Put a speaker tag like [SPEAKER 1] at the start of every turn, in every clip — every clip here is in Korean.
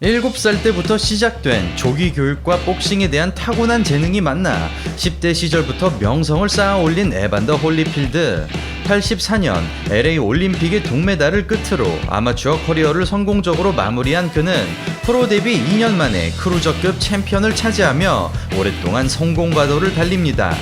[SPEAKER 1] 7살 때부터 시작된 조기 교육과 복싱에 대한 타고난 재능이 만나 10대 시절부터 명성을 쌓아 올린 에반더 홀리필드. 84년 LA 올림픽의 동메달을 끝으로 아마추어 커리어를 성공적으로 마무리한 그는 프로 데뷔 2년 만에 크루저급 챔피언을 차지하며 오랫동안 성공과도를 달립니다.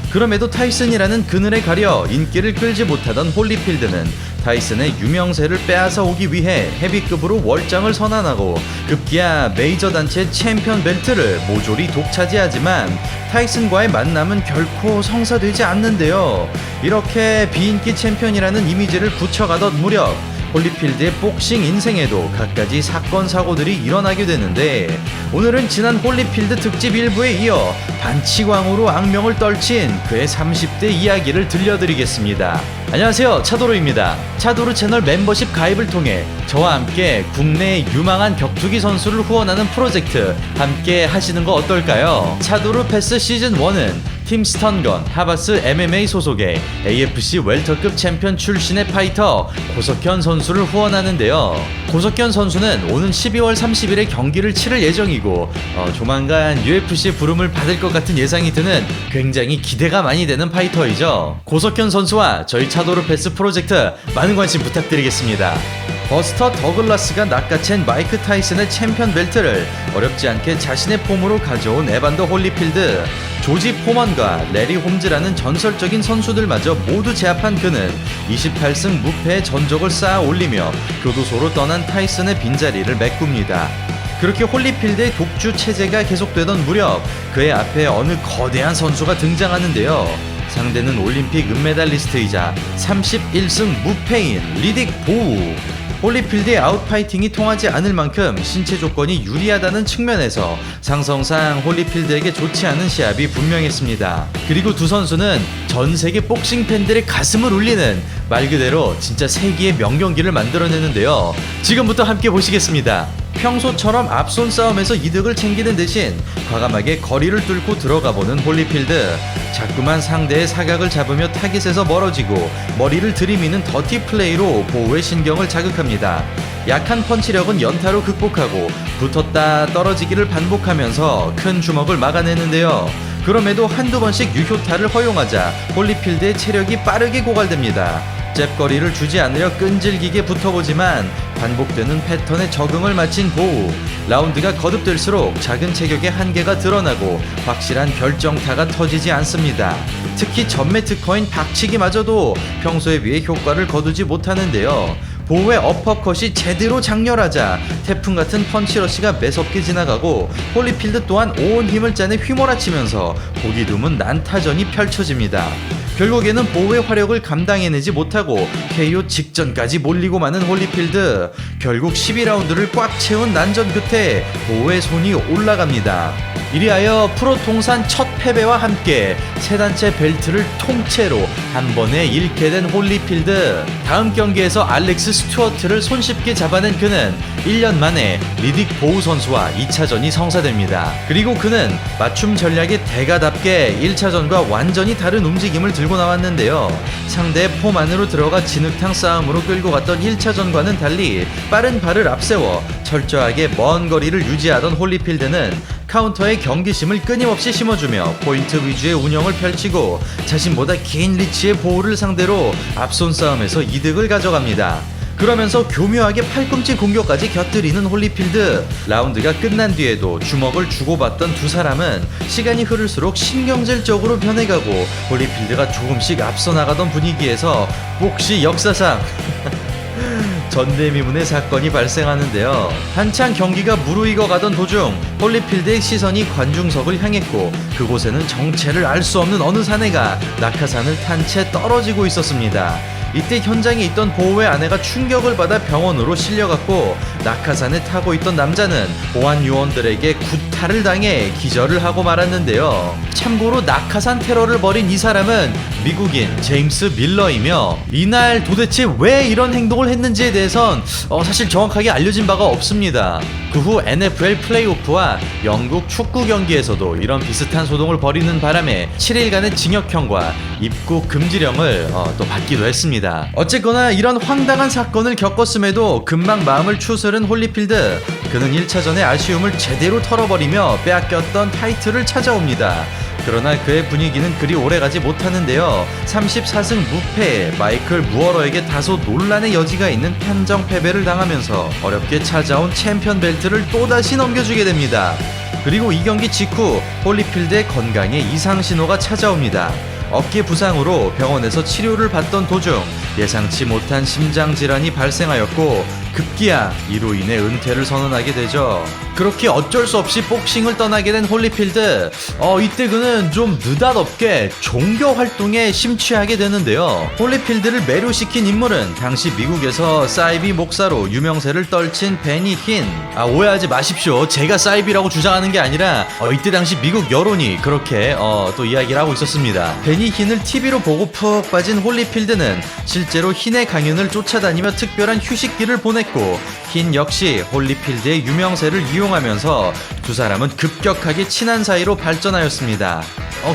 [SPEAKER 1] 그럼에도 타이슨이라는 그늘에 가려 인기를 끌지 못하던 홀리필드는 타이슨의 유명세를 빼앗아 오기 위해 헤비급으로 월장을 선언하고 급기야 메이저 단체 챔피언 벨트를 모조리 독차지하지만 타이슨과의 만남은 결코 성사되지 않는데요. 이렇게 비인기 챔피언이라는 이미지를 굳혀가던 무렵 홀리필드의 복싱 인생에도 갖가지 사건 사고들이 일어나게 되는데, 오늘은 지난 홀리필드 특집 1부에 이어 반치광으로 악명을 떨친 그의 30대 이야기를 들려드리겠습니다. 안녕하세요, 차도르입니다. 차도르 채널 멤버십 가입을 통해 저와 함께 국내의 유망한 격투기 선수를 후원하는 프로젝트 함께 하시는 거 어떨까요? 차도르 패스 시즌1은 팀 스턴건 하바스 MMA 소속의 AFC 웰터급 챔피언 출신의 파이터 고석현 선수를 후원하는데요. 고석현 선수는 오는 12월 30일에 경기를 치를 예정이고 조만간 UFC 부름을 받을 것 같은 예상이 드는 굉장히 기대가 많이 되는 파이터이죠. 고석현 선수와 저희 차도르 패스 프로젝트 많은 관심 부탁드리겠습니다. 버스터 더글라스가 낚아챈 마이크 타이슨의 챔피언 벨트를 어렵지 않게 자신의 폼으로 가져온 에반더 홀리필드. 조지 포먼과 레리 홈즈라는 전설적인 선수들마저 모두 제압한 그는 28승 무패의 전적을 쌓아 올리며 교도소로 떠난 타이슨의 빈자리를 메꿉니다. 그렇게 홀리필드의 독주 체제가 계속되던 무렵 그의 앞에 어느 거대한 선수가 등장하는데요. 상대는 올림픽 은메달리스트이자 31승 무패인 리딕 보우. 홀리필드의 아웃파이팅이 통하지 않을 만큼 신체 조건이 유리하다는 측면에서 상성상 홀리필드에게 좋지 않은 시합이 분명했습니다. 그리고 두 선수는 전 세계 복싱 팬들의 가슴을 울리는 말 그대로 진짜 세기의 명경기를 만들어내는데요. 지금부터 함께 보시겠습니다. 평소처럼 앞손 싸움에서 이득을 챙기는 대신 과감하게 거리를 뚫고 들어가보는 홀리필드. 자꾸만 상대의 사각을 잡으며 타깃에서 멀어지고 머리를 들이미는 더티 플레이로 보호의 신경을 자극합니다. 약한 펀치력은 연타로 극복하고 붙었다 떨어지기를 반복하면서 큰 주먹을 막아내는데요. 그럼에도 한두 번씩 유효타를 허용하자 홀리필드의 체력이 빠르게 고갈됩니다. 잽거리를 주지 않으려 끈질기게 붙어보지만 반복되는 패턴에 적응을 마친 보우. 라운드가 거듭될수록 작은 체격의 한계가 드러나고 확실한 결정타가 터지지 않습니다. 특히 전매 특허인 박치기마저도 평소에 비해 효과를 거두지 못하는데요. 보우의 어퍼컷이 제대로 장렬하자 태풍 같은 펀치러시가 매섭게 지나가고 홀리필드 또한 온 힘을 짜내 휘몰아치면서 보기 드문 난타전이 펼쳐집니다. 결국에는 보우의 화력을 감당해내지 못하고 KO 직전까지 몰리고 마는 홀리필드. 결국 12라운드를 꽉 채운 난전 끝에 보우의 손이 올라갑니다. 이리하여 프로 통산 첫 패배와 함께 세 단체 벨트를 통째로 한 번에 잃게 된 홀리필드. 다음 경기에서 알렉스 스튜어트를 손쉽게 잡아낸 그는 1년 만에 리딕 보우 선수와 2차전이 성사됩니다. 그리고 그는 맞춤 전략의 대가답게 1차전과 완전히 다른 움직임을 들고 나왔는데요. 상대의 폼 안으로 들어가 진흙탕 싸움으로 끌고 갔던 1차전과는 달리 빠른 발을 앞세워 철저하게 먼 거리를 유지하던 홀리필드는 카운터에 경기심을 끊임없이 심어주며 포인트 위주의 운영을 펼치고 자신보다 긴 리치의 보우를 상대로 앞손 싸움에서 이득을 가져갑니다. 그러면서 교묘하게 팔꿈치 공격까지 곁들이는 홀리필드. 라운드가 끝난 뒤에도 주먹을 주고받던 두 사람은 시간이 흐를수록 신경질적으로 변해가고 홀리필드가 조금씩 앞서 나가던 분위기에서 혹시 역사상 전대미문의 사건이 발생하는데요. 한창 경기가 무르익어 가던 도중 홀리필드의 시선이 관중석을 향했고 그곳에는 정체를 알 수 없는 어느 사내가 낙하산을 탄 채 떨어지고 있었습니다. 이때 현장에 있던 보우의 아내가 충격을 받아 병원으로 실려갔고 낙하산에 타고 있던 남자는 보안 요원들에게 구타를 당해 기절을 하고 말았는데요. 참고로 낙하산 테러를 벌인 이 사람은 미국인 제임스 밀러이며 이날 도대체 왜 이런 행동을 했는지에 대해선 사실 정확하게 알려진 바가 없습니다. 그 후 NFL 플레이오프와 영국 축구 경기에서도 이런 비슷한 소동을 벌이는 바람에 7일간의 징역형과 입국 금지령을 또 받기도 했습니다. 합니다. 어쨌거나 이런 황당한 사건을 겪었음에도 금방 마음을 추스른 홀리필드. 그는 1차전의 아쉬움을 제대로 털어버리며 빼앗겼던 타이틀을 찾아옵니다. 그러나 그의 분위기는 그리 오래가지 못하는데요. 34승 무패, 마이클 무어러에게 다소 논란의 여지가 있는 판정 패배를 당하면서 어렵게 찾아온 챔피언 벨트를 또다시 넘겨주게 됩니다. 그리고 이 경기 직후 홀리필드의 건강에 이상 신호가 찾아옵니다. 어깨 부상으로 병원에서 치료를 받던 도중 예상치 못한 심장질환이 발생하였고 급기야 이로 인해 은퇴를 선언하게 되죠. 그렇게 어쩔 수 없이 복싱을 떠나게 된 홀리필드. 이때 그는 좀 느닷없게 종교 활동에 심취하게 되는데요. 홀리필드를 매료시킨 인물은 당시 미국에서 사이비 목사로 유명세를 떨친 베니 흰. 오해하지 마십시오. 제가 사이비라고 주장하는 게 아니라 이때 당시 미국 여론이 그렇게 또 이야기를 하고 있었습니다. 베니 흰을 TV로 보고 푹 빠진 홀리필드는 실제로 흰의 강연을 쫓아다니며 특별한 휴식기를 보냈고 흰 역시 홀리필드의 유명세를 이용하면서 두 사람은 급격하게 친한 사이로 발전하였습니다.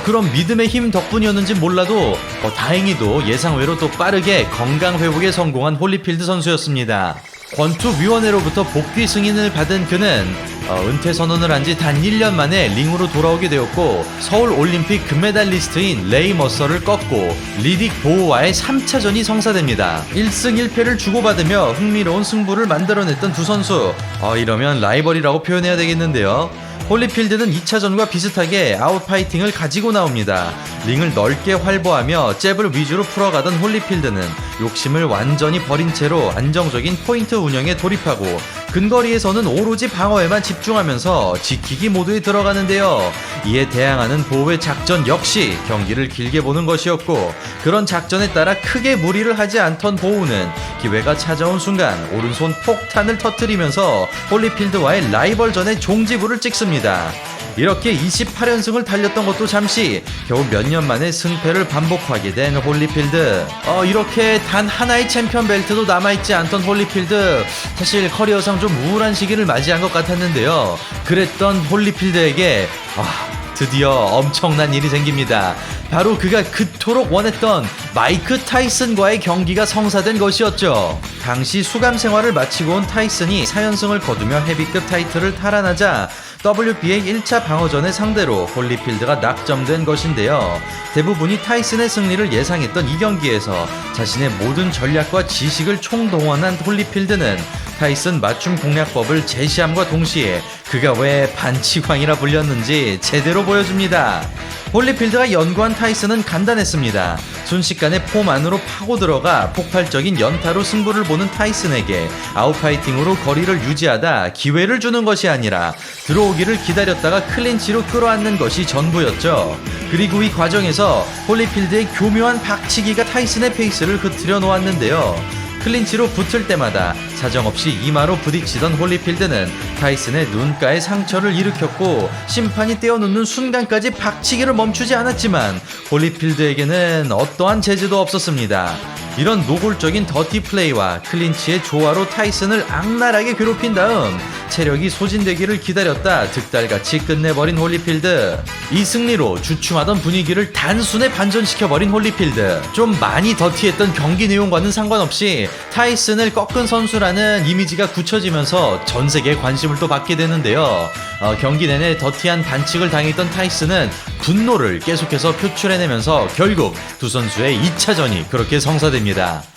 [SPEAKER 1] 그럼 믿음의 힘 덕분이었는지 몰라도 다행히도 예상외로 또 빠르게 건강 회복에 성공한 홀리필드 선수였습니다. 권투위원회로부터 복귀 승인을 받은 그는 은퇴 선언을 한 지 단 1년 만에 링으로 돌아오게 되었고 서울 올림픽 금메달리스트인 레이 머서를 꺾고 리딕 보우와의 3차전이 성사됩니다. 1승 1패를 주고받으며 흥미로운 승부를 만들어냈던 두 선수. 이러면 라이벌이라고 표현해야 되겠는데요. 홀리필드는 2차전과 비슷하게 아웃파이팅을 가지고 나옵니다. 링을 넓게 활보하며 잽을 위주로 풀어가던 홀리필드는 욕심을 완전히 버린 채로 안정적인 포인트 운영에 돌입하고 근거리에서는 오로지 방어에만 집중하면서 지키기 모드에 들어가는데요. 이에 대항하는 보호의 작전 역시 경기를 길게 보는 것이었고 그런 작전에 따라 크게 무리를 하지 않던 보호는 기회가 찾아온 순간 오른손 폭탄을 터뜨리면서 홀리필드와의 라이벌전의 종지부를 찍습니다. 이렇게 28연승을 달렸던 것도 잠시 겨우 몇 년 만에 승패를 반복하게 된 홀리필드. 이렇게 단 하나의 챔피언 벨트도 남아있지 않던 홀리필드. 사실 커리어상 좀 우울한 시기를 맞이한 것 같았는데요. 그랬던 홀리필드에게 드디어 엄청난 일이 생깁니다. 바로 그가 그토록 원했던 마이크 타이슨과의 경기가 성사된 것이었죠. 당시 수감 생활을 마치고 온 타이슨이 4연승을 거두며 헤비급 타이틀을 탈환하자 WBA 1차 방어전의 상대로 홀리필드가 낙점된 것인데요. 대부분이 타이슨의 승리를 예상했던 이 경기에서 자신의 모든 전략과 지식을 총동원한 홀리필드는 타이슨 맞춤 공략법을 제시함과 동시에 그가 왜 반치광이라 불렸는지 제대로 보여줍니다. 홀리필드가 연구한 타이슨은 간단했습니다. 순식간에 폼 안으로 파고 들어가 폭발적인 연타로 승부를 보는 타이슨에게 아웃파이팅으로 거리를 유지하다 기회를 주는 것이 아니라 들어오기를 기다렸다가 클린치로 끌어안는 것이 전부였죠. 그리고 이 과정에서 홀리필드의 교묘한 박치기가 타이슨의 페이스를 흐트려 놓았는데요. 클린치로 붙을 때마다 사정없이 이마로 부딪히던 홀리필드는 타이슨의 눈가에 상처를 일으켰고 심판이 떼어놓는 순간까지 박치기를 멈추지 않았지만 홀리필드에게는 어떠한 제재도 없었습니다. 이런 노골적인 더티 플레이와 클린치의 조화로 타이슨을 악랄하게 괴롭힌 다음 체력이 소진되기를 기다렸다 득달같이 끝내버린 홀리필드. 이 승리로 주춤하던 분위기를 단숨에 반전시켜버린 홀리필드. 좀 많이 더티했던 경기 내용과는 상관없이 타이슨을 꺾은 선수라는 이미지가 굳혀지면서 전세계의 관심을 또 받게 되는데요. 경기 내내 더티한 반칙을 당했던 타이슨은 분노를 계속해서 표출해내면서 결국 두 선수의 2차전이 그렇게 성사됩니다.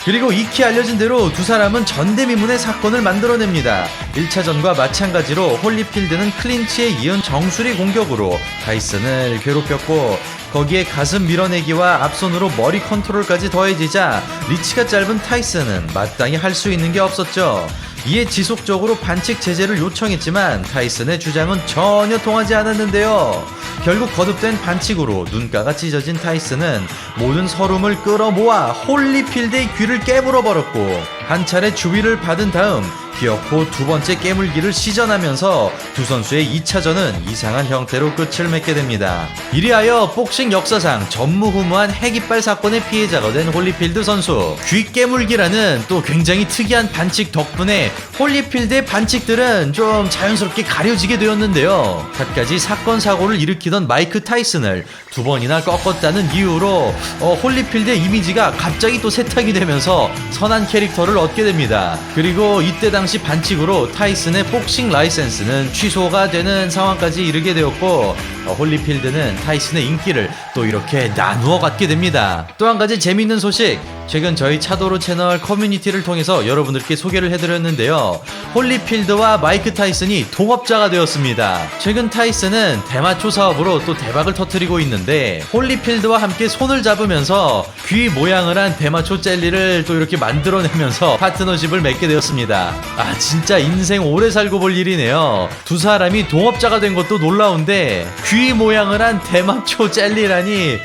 [SPEAKER 1] 그리고 익히 알려진 대로 두 사람은 전대미문의 사건을 만들어냅니다. 1차전과 마찬가지로 홀리필드는 클린치에 이은 정수리 공격으로 타이슨을 괴롭혔고 거기에 가슴 밀어내기와 앞손으로 머리 컨트롤까지 더해지자 리치가 짧은 타이슨은 마땅히 할 수 있는 게 없었죠. 이에 지속적으로 반칙 제재를 요청했지만 타이슨의 주장은 전혀 통하지 않았는데요. 결국 거듭된 반칙으로 눈가가 찢어진 타이슨은 모든 서름을 끌어모아 홀리필드의 귀를 깨물어 버렸고 한 차례 주의를 받은 다음 기어코 두 번째 깨물기를 시전하면서 두 선수의 2차전은 이상한 형태로 끝을 맺게 됩니다. 이리하여 복싱 역사상 전무후무한 핵이빨 사건의 피해자가 된 홀리필드 선수. 귀 깨물기라는 또 굉장히 특이한 반칙 덕분에 홀리필드의 반칙들은 좀 자연스럽게 가려지게 되었는데요. 갖가지 사건 사고를 일으키던 마이크 타이슨을 두 번이나 꺾었다는 이유로 홀리필드의 이미지가 갑자기 또 세탁이 되면서 선한 캐릭터를 얻게 됩니다. 그리고 이때 당시 반칙으로 타이슨의 복싱 라이센스는 취소가 되는 상황까지 이르게 되었고 홀리필드는 타이슨의 인기를 또 이렇게 나누어 갖게 됩니다. 또 한 가지 재미있는 소식, 최근 저희 차도로 채널 커뮤니티를 통해서 여러분들께 소개를 해드렸는데요. 홀리필드와 마이크 타이슨이 동업자가 되었습니다. 최근 타이슨은 대마초 사업으로 또 대박을 터뜨리고 있는데 홀리필드와 함께 손을 잡으면서 귀 모양을 한 대마초 젤리를 또 이렇게 만들어내면서 파트너십을 맺게 되었습니다. 아, 진짜 인생 오래 살고 볼 일이네요. 두 사람이 동업자가 된 것도 놀라운데 귀 모양을 한 대마초 젤리라니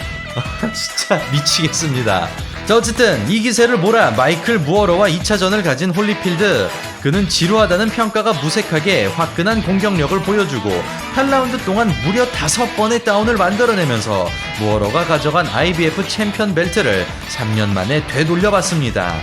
[SPEAKER 1] 진짜 미치겠습니다. 자, 어쨌든 이 기세를 몰아 마이클 무어러와 2차전을 가진 홀리필드. 그는 지루하다는 평가가 무색하게 화끈한 공격력을 보여주고 8라운드 동안 무려 5번의 다운을 만들어내면서 무어러가 가져간 IBF 챔피언 벨트를 3년 만에 되돌려받습니다.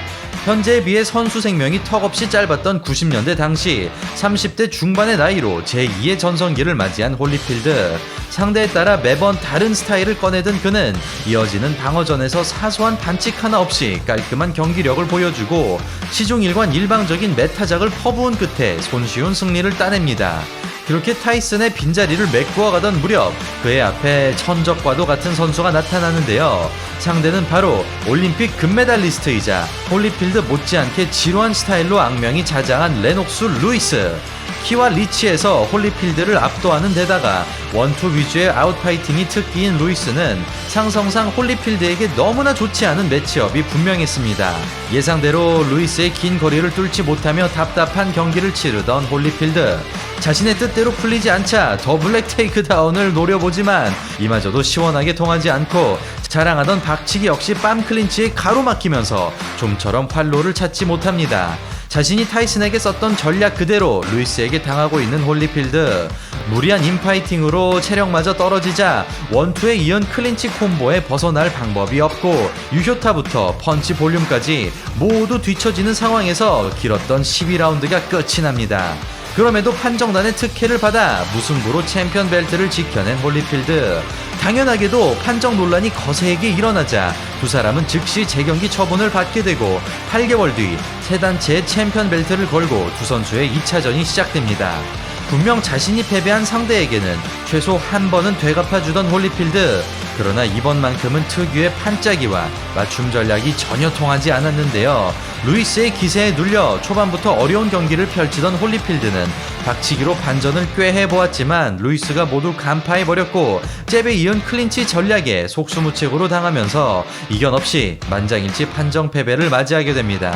[SPEAKER 1] 현재에 비해 선수 생명이 턱없이 짧았던 90년대 당시 30대 중반의 나이로 제2의 전성기를 맞이한 홀리필드. 상대에 따라 매번 다른 스타일을 꺼내던 그는 이어지는 방어전에서 사소한 반칙 하나 없이 깔끔한 경기력을 보여주고 시종일관 일방적인 메타작을 퍼부은 끝에 손쉬운 승리를 따냅니다. 그렇게 타이슨의 빈자리를 메꾸어 가던 무렵 그의 앞에 천적과도 같은 선수가 나타나는데요. 상대는 바로 올림픽 금메달리스트이자 홀리필드 못지않게 지루한 스타일로 악명이 자장한 레녹스 루이스. 키와 리치에서 홀리필드를 압도하는 데다가 원투 위주의 아웃파이팅이 특기인 루이스는 상성상 홀리필드에게 너무나 좋지 않은 매치업이 분명했습니다. 예상대로 루이스의 긴 거리를 뚫지 못하며 답답한 경기를 치르던 홀리필드. 자신의 뜻대로 풀리지 않자 더 블랙 테이크다운을 노려보지만 이마저도 시원하게 통하지 않고 자랑하던 박치기 역시 빰 클린치에 가로막히면서 좀처럼 활로를 찾지 못합니다. 자신이 타이슨에게 썼던 전략 그대로 루이스에게 당하고 있는 홀리필드. 무리한 인파이팅으로 체력마저 떨어지자 원투에 이은 클린치 콤보에 벗어날 방법이 없고 유효타부터 펀치 볼륨까지 모두 뒤처지는 상황에서 길었던 12라운드가 끝이 납니다. 그럼에도 판정단의 특혜를 받아 무승부로 챔피언 벨트를 지켜낸 홀리필드. 당연하게도 판정 논란이 거세게 일어나자 두 사람은 즉시 재경기 처분을 받게 되고 8개월 뒤 세 단체의 챔피언 벨트를 걸고 두 선수의 2차전이 시작됩니다. 분명 자신이 패배한 상대에게는 최소 한 번은 되갚아주던 홀리필드. 그러나 이번만큼은 특유의 판짜기와 맞춤 전략이 전혀 통하지 않았는데요. 루이스의 기세에 눌려 초반부터 어려운 경기를 펼치던 홀리필드는 박치기로 반전을 꾀해보았지만 루이스가 모두 간파해버렸고 잽에 이은 클린치 전략에 속수무책으로 당하면서 이견 없이 만장일치 판정 패배를 맞이하게 됩니다.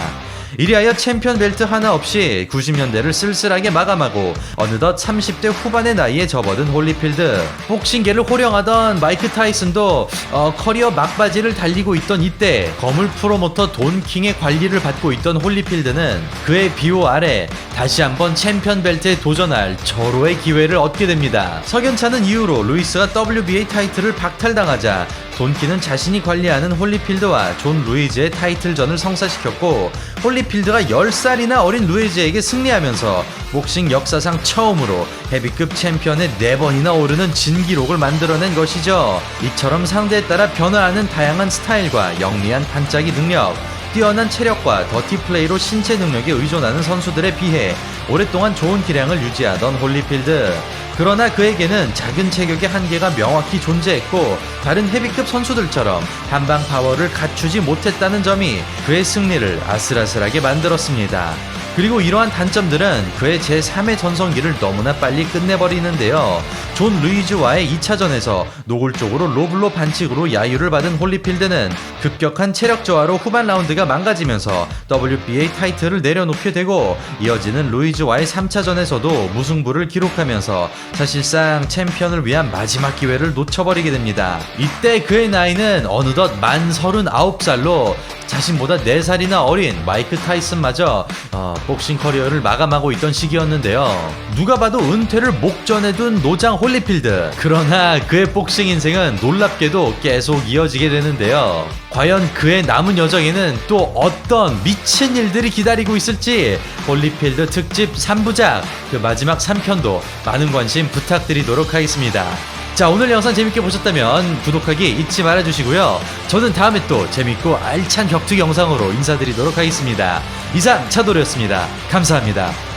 [SPEAKER 1] 이리하여 챔피언 벨트 하나 없이 90년대를 쓸쓸하게 마감하고 어느덧 30대 후반의 나이에 접어든 홀리필드. 복싱계를 호령하던 마이크 타이슨도 커리어 막바지를 달리고 있던 이때 거물 프로모터 돈 킹의 관리를 받고 있던 홀리필드는 그의 비호 아래 다시 한번 챔피언 벨트에 도전할 절호의 기회를 얻게 됩니다. 석연찮은 이유로 루이스가 WBA 타이틀을 박탈당하자 돈키는 자신이 관리하는 홀리필드와 존 루이즈의 타이틀전을 성사시켰고 홀리필드가 10살이나 어린 루이즈에게 승리하면서 복싱 역사상 처음으로 헤비급 챔피언에 4번이나 오르는 진기록을 만들어낸 것이죠. 이처럼 상대에 따라 변화하는 다양한 스타일과 영리한 반짝이 능력, 뛰어난 체력과 더티 플레이로 신체 능력에 의존하는 선수들에 비해 오랫동안 좋은 기량을 유지하던 홀리필드. 그러나 그에게는 작은 체격의 한계가 명확히 존재했고 다른 헤비급 선수들처럼 한방 파워를 갖추지 못했다는 점이 그의 승리를 아슬아슬하게 만들었습니다. 그리고 이러한 단점들은 그의 제3의 전성기를 너무나 빨리 끝내버리는데요. 존 루이즈와의 2차전에서 노골적으로 로블로 반칙으로 야유를 받은 홀리필드는 급격한 체력 저하로 후반 라운드가 망가지면서 WBA 타이틀을 내려놓게 되고, 이어지는 루이즈와의 3차전에서도 무승부를 기록하면서 사실상 챔피언을 위한 마지막 기회를 놓쳐버리게 됩니다. 이때 그의 나이는 어느덧 만 39살로 자신보다 4살이나 어린 마이크 타이슨마저 복싱 커리어를 마감하고 있던 시기였는데요. 누가 봐도 은퇴를 목전에 둔 노장 홀리필드. 그러나 그의 복싱 인생은 놀랍게도 계속 이어지게 되는데요. 과연 그의 남은 여정에는 또 어떤 미친 일들이 기다리고 있을지 홀리필드 특집 3부작 그 마지막 3편도 많은 관심 부탁드리도록 하겠습니다. 자, 오늘 영상 재밌게 보셨다면 구독하기 잊지 말아주시고요. 저는 다음에 또 재밌고 알찬 격투기 영상으로 인사드리도록 하겠습니다. 이상 차도르였습니다. 감사합니다.